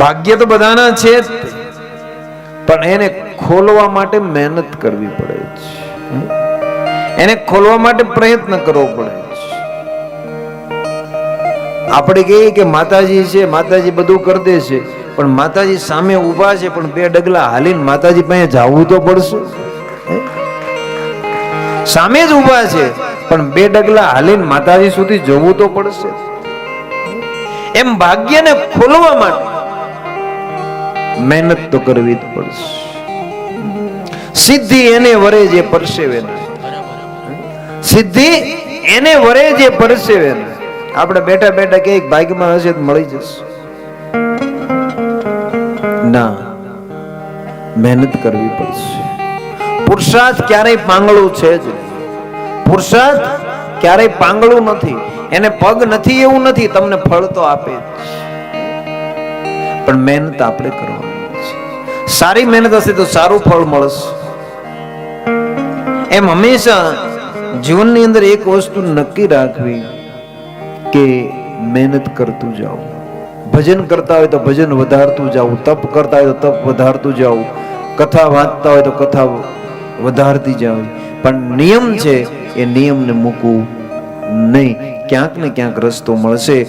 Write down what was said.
ભાગ્ય તો બધાના છે જ, પણ એને ખોલવા માટે મહેનત કરવી પડે છે, એને ખોલવા માટે પ્રયત્ન કરવો પડે છે. આપણે કહીએ કે માતાજી છે, માતાજી બધું કરી દે છે, પણ માતાજી સામે ઊભા છે, પણ 2 ડગલા હાલીને માતાજી પાસે જવું તો પડશે. સામે જ ઊભા છે, પણ 2 ડગલા હાલીને માતાજી સુધી જવું તો પડશે. એમ ભાગ્યને ખોલવા માટે મહેનત તો કરવી જ પડશે. સિદ્ધિ એને વરે જે પરસેવે ના, સિદ્ધિ એને વરે જે પરસેવે ના. આપણે બેઠા બેઠા કે ભાગ્યમાં હશે તો મળી જશે, ના, મહેનત કરવી પડશે. પુરુષાર્થ ક્યારેય પાંગળું છે જ, પુરુષાર્થ ક્યારેય પાંગળું નથી. એને પગ નથી એવું નથી, તમને ફળ તો આપે જ, પણ મહેનત આપણે કરવાની છે. સારી મહેનત હશે તો સારું ફળ મળશે. એમ હંમેશા જીવનની અંદર એક વસ્તુ નક્કી રાખવી કે મહેનત કરતું જાઓ. ભજન કરતા હોય તો ભજન વધારતું જાવું, તપ કરતા હોય તો તપ વધારતું જાવું, કથા વાંચતા હોય તો કથા વધારતી જાવ. પણ નિયમ છે, એ નિયમને મૂકવું નહીં. ક્યાંક ને ક્યાંક રસ્તો મળશે.